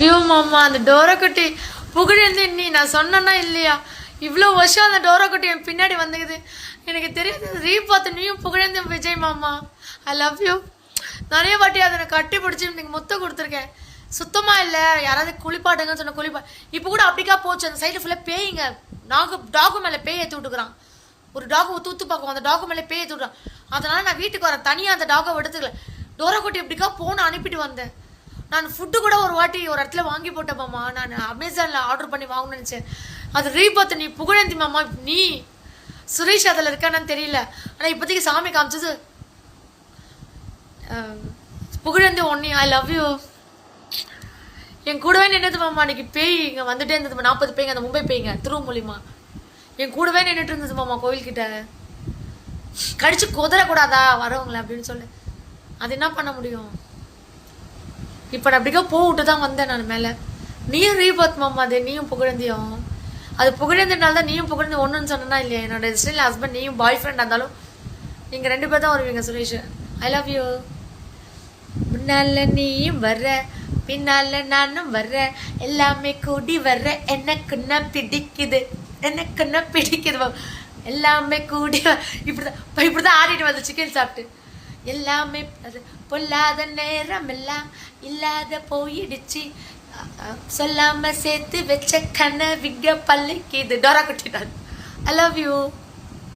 ஐயோ மாமா, அந்த டோரா குட்டி புகழேந்து நீ நான் சொன்னா இல்லையா? இவ்வளோ வருஷம் அந்த டோரா குட்டி என் பின்னாடி வந்துக்குது. எனக்கு தெரியாது. பார்த்து நீயும் புகழேந்து விஜய் மாமா, ஐ லவ் யூ. நிறைய வாட்டி அதை நான் கட்டி பிடிச்சி எனக்கு முத்தம் கொடுத்துருக்கேன். சுத்தமாக இல்லை, யாராவது குளிப்பாட்டுங்கன்னு சொன்ன இப்போ கூட அப்படிக்கா போச்சு. அந்த சைடு ஃபுல்லாக பேய்ங்க. டாகு மேலே பேய் ஏற்றி விட்டுக்குறான். ஒரு டாகு தூத்து பார்க்கும், அந்த டாகு மேலே பேய் ஏற்றி விட்றான். அதனால நான் வீட்டுக்கு வரேன், தனியாக அந்த டாகை எடுத்துக்கல. டோரா குட்டி எப்படிக்கா போன அனுப்பிட்டு வந்தேன். நான் ஃபுட்டு கூட ஒரு வாட்டி ஒரு இடத்துல வாங்கி போட்டேன் மாமா. நான் அமேசானில் ஆர்டர் பண்ணி வாங்கணும்னு நினச்சேன். அது பார்த்து நீ புகழேந்தி மாமா, நீ சுரேஷ் அதில் இருக்கான்னு தெரியல. ஆனால் இப்போதைக்கு சாமி காமிச்சது புகழேந்தி ஒன்னி. I love you. என் கூடவே நின்றுது மாமா. அன்றைக்கி பேய் இங்கே வந்துட்டே இருந்தது. 40 பேய்ங்க, அந்த மும்பை பேய்ங்க திருவமூலியமா என் கூடவே நின்றுட்டு இருந்தது மாமா. கோவில்கிட்ட கடிச்சு குதிரக்கூடாதா வரவங்கள அப்படின்னு சொல்லு. அது என்ன பண்ண முடியும்? இப்போ நான் அப்படிக்கா போட்டு தான் வந்தேன் நான் மேலே. நீயும் ரீபாத் மாமா, அது நீயும் புகழந்தியும். அது புகழந்தினால தான் நீயும் புகழந்தி ஒன்றுன்னு சொன்னா இல்லையா? என்னோட இஸ்ரேல் ஹஸ்பண்ட் நீயும் பாய் ஃப்ரெண்டாக இருந்தாலும் நீங்கள் 2 பேர் தான் வருவீங்க சுரேஷ். ஐ லவ் யூ. முன்னால நீயும் வர்ற, பின்னால நானும் வர்ற, எல்லாமே கூடி வர்ற, எனக்குன்னா பிடிக்குது, எனக்குன்னா பிடிக்குது. எல்லாமே கூடி இப்படிதான் ஆடிட்டு வந்து சிக்கன் சாப்பிட்டு எல்லாமே பொல்லாத நேரம் எல்லாம் இல்லாத போயிடுச்சு, சொல்லாம சேர்த்து வச்ச கனவிங்க பல்லிக்குது. டோரா குட்டி தான். ஐ லவ் யூ.